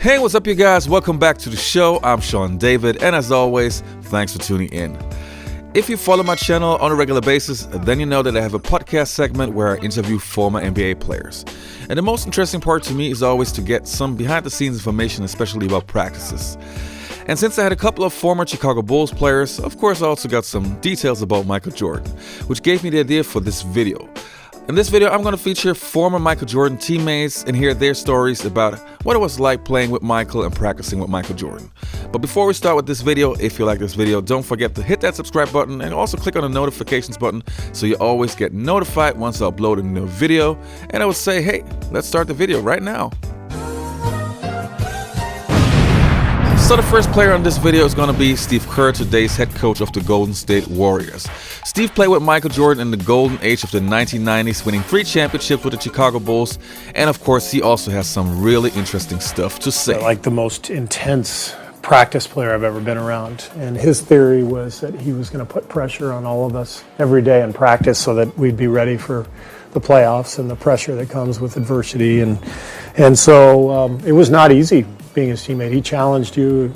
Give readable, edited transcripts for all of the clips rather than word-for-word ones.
Hey, what's up, you guys? Welcome back to the show. I'm Sean David, and as always, thanks for tuning in. If you follow my channel on a regular basis, then you know that I have a podcast segment where I interview former NBA players. And the most interesting part to me is always to get some behind-the-scenes information, especially about practices. And since I had a couple of former Chicago Bulls players, of course I also got some details about Michael Jordan, which gave me the idea for this video. In this video, I'm going to feature former Michael Jordan teammates and hear their stories about what it was like playing with Michael and practicing with Michael Jordan. But before we start with this video, if you like this video, don't forget to hit that subscribe button and also click on the notifications button so you always get notified once I upload a new video. And I would say, hey, let's start the video right now. So the first player on this video is going to be Steve Kerr, today's head coach of the Golden State Warriors. Steve played with Michael Jordan in the golden age of the 1990s, winning 3 championships with the Chicago Bulls. And of course, he also has some really interesting stuff to say. Like the most intense practice player I've ever been around. And his theory was that he was going to put pressure on all of us every day in practice so that we'd be ready for the playoffs and the pressure that comes with adversity. And so it was not easy being his teammate. He challenged you.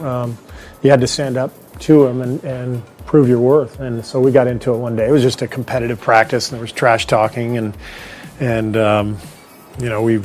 You had to stand up to him and prove your worth. And so we got into it one day. It was just a competitive practice, and there was trash talking, and you know, we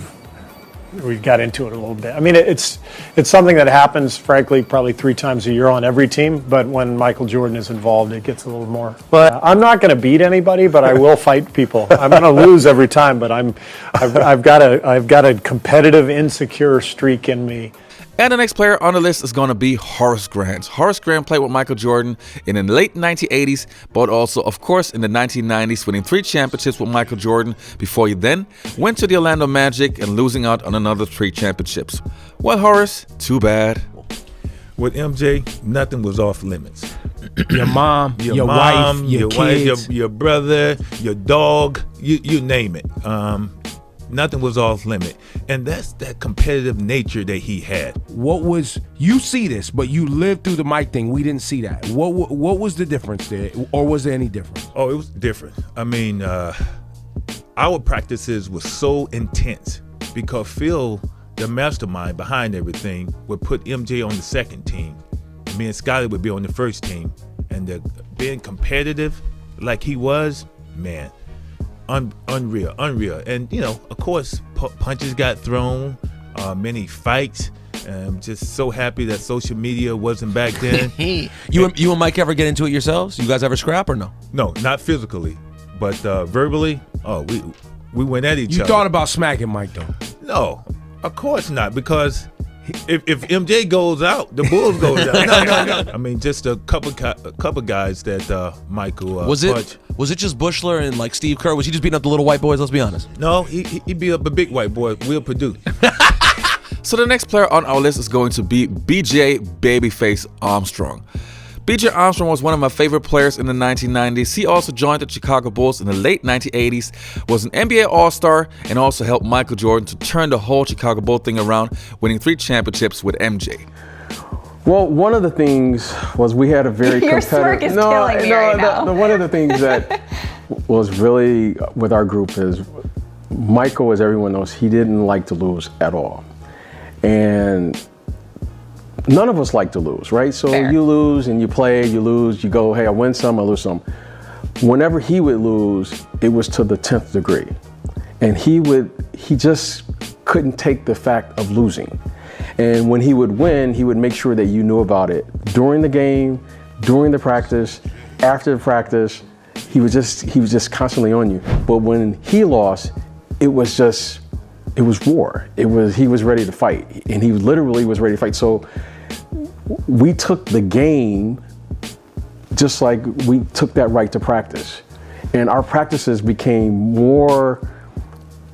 got into it a little bit. I mean, it's something that happens, frankly, probably 3 times a year on every team. But when Michael Jordan is involved, it gets a little more. But I'm not going to beat anybody, but I will fight people. I'm going to lose every time, but I've got a competitive, insecure streak in me. And the next player on the list is going to be Horace Grant. Horace Grant played with Michael Jordan in the late 1980s, but also, of course, in the 1990s, winning 3 championships with Michael Jordan before he then went to the Orlando Magic and losing out on another 3 championships. Well, Horace, too bad. With MJ, nothing was off limits. Your mom, your wife, your kids, your brother, your dog, you name it. Nothing was off limit, and that's that competitive nature that he had. What was, you see this, but you lived through the mic thing. We didn't see that. What was the difference there, or was there any difference? Oh, it was different. I mean, our practices were so intense because Phil, the mastermind behind everything, would put MJ on the second team. Me and Scotty would be on the first team, and being competitive like he was, man. Unreal. And, you know, of course, punches got thrown, many fights. I'm just so happy that social media wasn't back then. You and Mike ever get into it yourselves? You guys ever scrap or no? No, not physically, but verbally, we went at each other. You thought about smacking Mike, though? No, of course not, because if MJ goes out, the Bulls goes out. No. I mean, just a couple guys that Michael punched. Was it just Bushler and like Steve Kerr? Was he just beating up the little white boys? Let's be honest. No, he beat up a big white boy, Will Perdue. So the next player on our list is going to be BJ Babyface Armstrong. BJ Armstrong was one of my favorite players in the 1990s. He also joined the Chicago Bulls in the late 1980s, was an NBA All-Star, and also helped Michael Jordan to turn the whole Chicago Bull thing around, winning 3 championships with MJ. Well, one of the things was we had a very Your smirk is killing me right now. One of the things that was really with our group is Michael, as everyone knows, he didn't like to lose at all. And none of us like to lose, right? So Fair. You lose and you play, you lose, you go, hey, I win some, I lose some. Whenever he would lose, it was to the 10th degree. And he just couldn't take the fact of losing. And when he would win, he would make sure that you knew about it during the game, during the practice, after the practice. He was just constantly on you. But when he lost, it was war. He was ready to fight, and he literally was ready to fight. So we took the game just like we took that right to practice, and our practices became more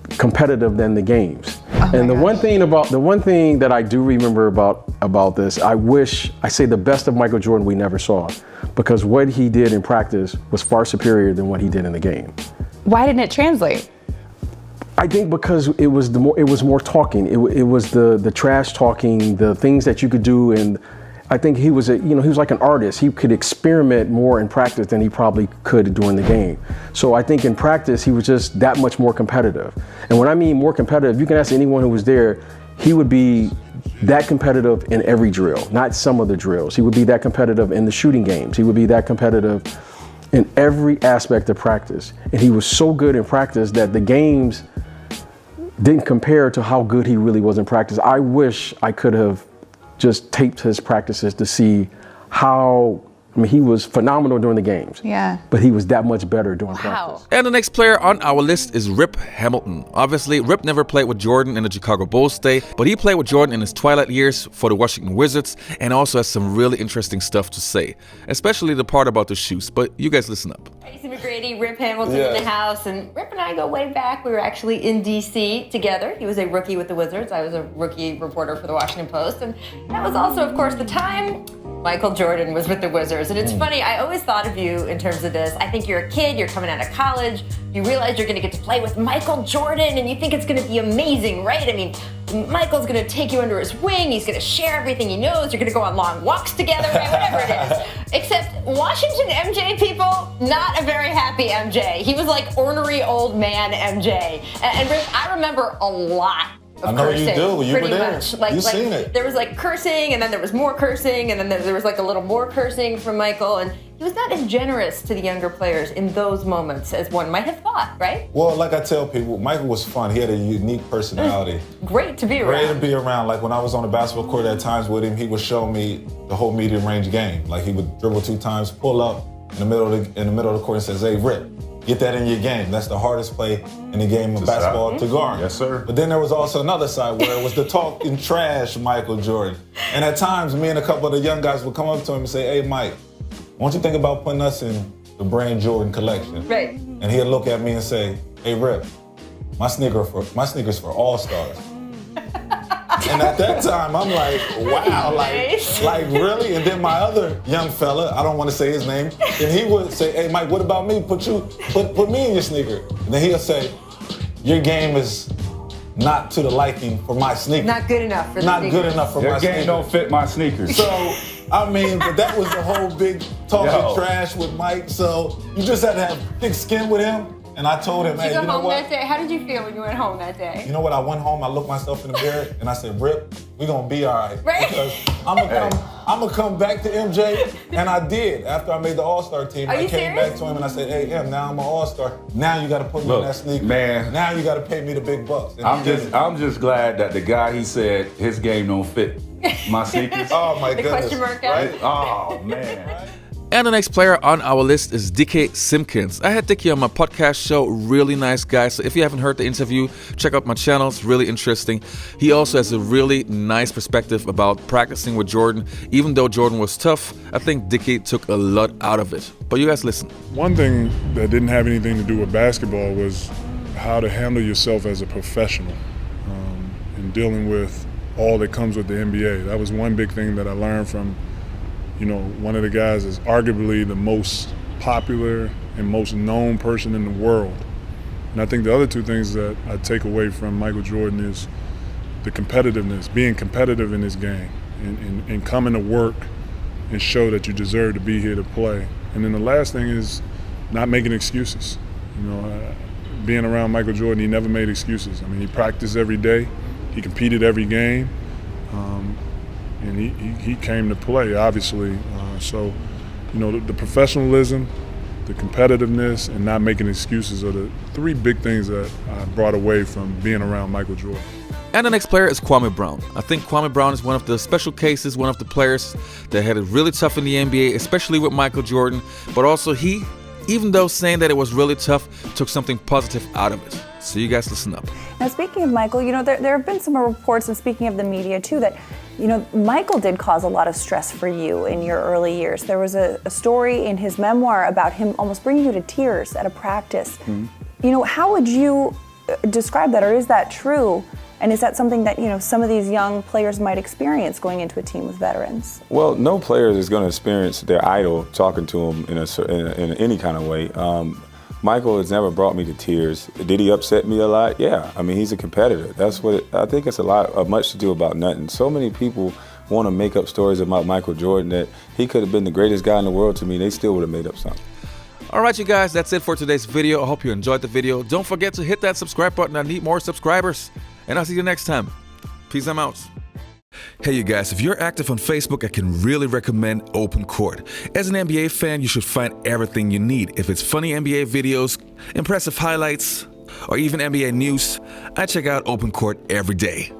competitive than the games. And the one thing that I do remember about this, I say the best of Michael Jordan we never saw, because what he did in practice was far superior than what he did in the game. Why didn't it translate? I think because it was more talking. It was the trash talking, the things that you could do, and I think he was like an artist. He could experiment more in practice than he probably could during the game. So I think in practice he was just that much more competitive. And when I mean more competitive, you can ask anyone who was there, he would be that competitive in every drill, not some of the drills. He would be that competitive in the shooting games. He would be that competitive in every aspect of practice. And he was so good in practice that the games didn't compare to how good he really was in practice. I wish I could have just taped his practices to see how, I mean, he was phenomenal during the games. Yeah. But he was that much better during practice. And the next player on our list is Rip Hamilton. Obviously, Rip never played with Jordan in the Chicago Bulls day, but he played with Jordan in his twilight years for the Washington Wizards and also has some really interesting stuff to say, especially the part about the shoes. But you guys listen up. Tracy McGrady, Rip Hamilton in the house, and Rip and I go way back. We were actually in D.C. together. He was a rookie with the Wizards. I was a rookie reporter for the Washington Post, and that was also, of course, the time Michael Jordan was with the Wizards. And it's funny, I always thought of you in terms of this. I think you're a kid, you're coming out of college, you realize you're going to get to play with Michael Jordan, and you think it's going to be amazing, right? I mean, Michael's going to take you under his wing, he's going to share everything he knows, you're going to go on long walks together, right? Whatever it is. Except Washington MJ, people, not a very happy MJ. He was like ornery old man MJ. And Rick, I remember a lot of cursing. You do. You pretty were there. much. You've seen it. There was like cursing, and then there was more cursing, and then there was like a little more cursing from Michael, and he was not as generous to the younger players in those moments as one might have thought, right? Well, like I tell people, Michael was fun. He had a unique personality. Great to be around. Great to be around. Like when I was on the basketball court at times with him, he would show me the whole medium range game. Like he would dribble 2 times, pull up in the middle of the court and says, "Hey, Rip, get that in your game. That's the hardest play in the game of basketball to guard." Yes, sir. But then there was also another side where it was the talking trash Michael Jordan. And at times, me and a couple of the young guys would come up to him and say, "Hey, Mike, why don't you think about putting us in the Brand Jordan collection?" Right. And he'd look at me and say, "Hey, Rip, my sneakers for all-stars." And at that time, I'm like, wow, like really? And then my other young fella, I don't want to say his name, and he would say, "Hey, Mike, what about me? Put me in your sneaker." And then he'll say, "Your game is not to the liking for my sneaker. Not good enough for the Not sneakers. good enough for my Your game sneaker." don't fit my sneakers. So, I mean, but that was the whole big talking trash with Mike. So you just had to have thick skin with him. And I told him, "Hey, Did you you go know home what? that day? How did you feel when you went home that day? You know what? I went home, I looked myself in the mirror, and I said, Rip, we're gonna be all right." Right? Because I'm gonna come back to MJ, and I did. After I made the All-Star team, Are I you came serious? back to him and I said, "Hey, M, now I'm an All-Star. Now you gotta put me in that sneaker. Man. Now you gotta pay me the big bucks." And I'm just glad that the guy, he said his game don't fit my sneakers. Oh my The goodness. question mark out? Right? Oh man. And the next player on our list is Dickie Simpkins. I had Dickie on my podcast show, really nice guy. So if you haven't heard the interview, check out my channel, it's really interesting. He also has a really nice perspective about practicing with Jordan. Even though Jordan was tough, I think Dickie took a lot out of it. But you guys listen. One thing that didn't have anything to do with basketball was how to handle yourself as a professional and dealing with all that comes with the NBA. That was one big thing that I learned from one of the guys is arguably the most popular and most known person in the world. And I think the other 2 things that I take away from Michael Jordan is the competitiveness, being competitive in his game and coming to work and show that you deserve to be here to play. And then the last thing is not making excuses. Being around Michael Jordan, he never made excuses. I mean, he practiced every day, he competed every game. And he came to play, obviously. So, the professionalism, the competitiveness, and not making excuses are the 3 big things that I brought away from being around Michael Jordan. And the next player is Kwame Brown. I think Kwame Brown is one of the special cases, one of the players that had it really tough in the NBA, especially with Michael Jordan. But also he, even though saying that it was really tough, took something positive out of it. So you guys listen up. Now, speaking of Michael, there have been some reports, and speaking of the media too, that Michael did cause a lot of stress for you in your early years. There was a story in his memoir about him almost bringing you to tears at a practice. Mm-hmm. How would you describe that, or is that true? And is that something that some of these young players might experience going into a team with veterans? Well, no player is going to experience their idol talking to them in any kind of way. Michael has never brought me to tears. Did he upset me a lot? Yeah. I mean, he's a competitor. That's what I think it's much to do about nothing. So many people want to make up stories about Michael Jordan that he could have been the greatest guy in the world to me. They still would have made up something. All right, you guys, that's it for today's video. I hope you enjoyed the video. Don't forget to hit that subscribe button. I need more subscribers. And I'll see you next time. Peace, I'm out. Hey, you guys, if you're active on Facebook, I can really recommend Open Court. As an NBA fan, you should find everything you need. If it's funny NBA videos, impressive highlights, or even NBA news, I check out Open Court every day.